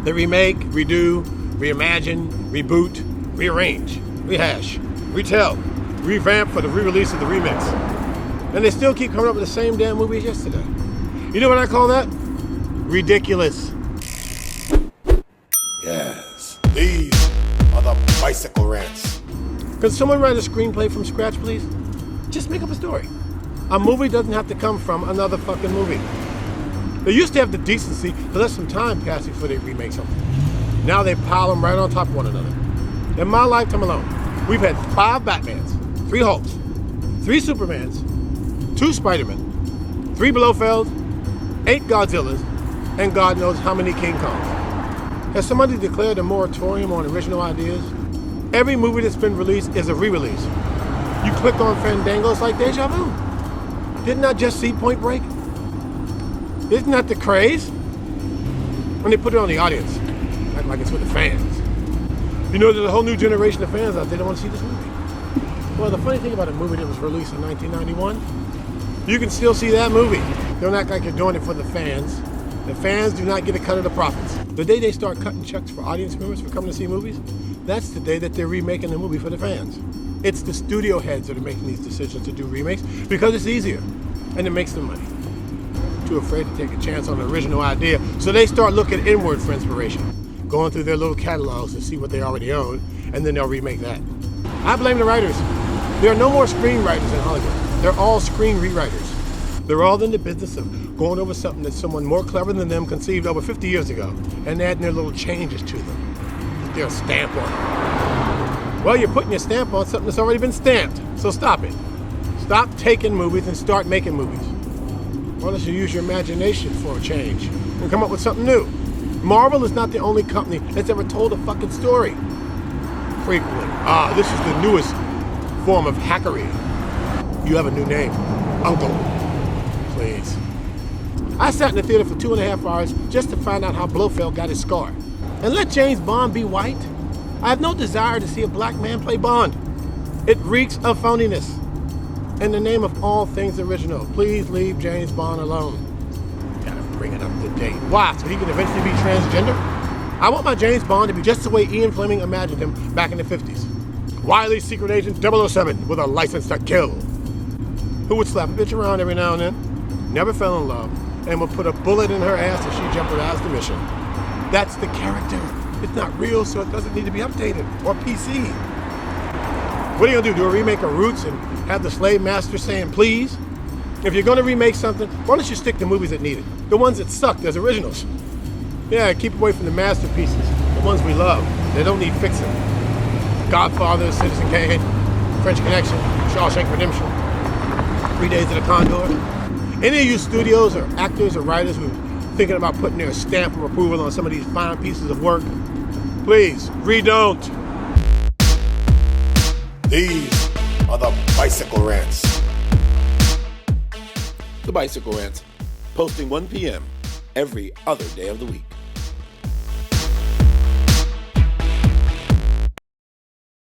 They remake, redo, reimagine, reboot, rearrange, rehash, retell, revamp for the re-release of the remix. And they still keep coming up with the same damn movie as yesterday. You know what I call that? Ridiculous. Yes, these are the bicycle rants. Can someone write a screenplay from scratch, please? Just make up a story. A movie doesn't have to come from another fucking movie. They used to have the decency to let some time pass before they remake something. Now they pile them right on top of one another. In my lifetime alone, we've had 5 Batmans, 3 Hulks, 3 Supermans, 2 Spider-Men, 3 Blofelds, 8 Godzillas, and God knows how many King Kongs. Has somebody declared a moratorium on original ideas? Every movie that's been released is a re-release. You click on Fandango, it's like deja vu. Didn't I just see Point Break? Isn't that the craze? When they put it on the audience, act like it's with the fans. You know, there's a whole new generation of fans out there that want to see this movie. Well, the funny thing about a movie that was released in 1991, you can still see that movie. Don't act like you're doing it for the fans. The fans do not get a cut of the profits. The day they start cutting checks for audience members for coming to see movies, that's the day that they're remaking the movie for the fans. It's the studio heads that are making these decisions to do remakes because it's easier and it makes them money. Too afraid to take a chance on an original idea, so they start looking inward for inspiration, going through their little catalogs to see what they already own, and then they'll remake that. I blame the writers. There are no more screenwriters in Hollywood. They're all screen rewriters. They're all in the business of going over something that someone more clever than them conceived over 50 years ago and adding their little changes to them. Put their stamp on it. Well, you're putting your stamp on something that's already been stamped, so stop it. Stop taking movies and start making movies. Why don't you use your imagination for a change and come up with something new? Marvel is not the only company that's ever told a fucking story. Prequels. This is the newest form of hackery. You have a new name. Uncle. Please. I sat in the theater for 2.5 hours just to find out how Blofeld got his scar. And let James Bond be white? I have no desire to see a black man play Bond. It reeks of phoniness. In the name of all things original, please leave James Bond alone. Gotta bring it up to date. Why? So he can eventually be transgender? I want my James Bond to be just the way Ian Fleming imagined him back in the 50s. Wily secret agent 007 with a license to kill. Who would slap a bitch around every now and then, never fell in love, and would put a bullet in her ass if she jeopardized the mission. That's the character. It's not real, so it doesn't need to be updated or PC. What are you gonna do a remake of Roots and have the slave master saying please? If you're gonna remake something, why don't you stick to movies that need it? The ones that suck as originals. Yeah, keep away from the masterpieces, the ones we love. They don't need fixing. Godfather, Citizen Kane, French Connection, Shawshank Redemption, 3 Days of the Condor. Any of you studios or actors or writers who are thinking about putting their stamp of approval on some of these fine pieces of work, please, don't. These are the bicycle rants. The Bicycle Rants, posting 1 p.m. every other day of the week.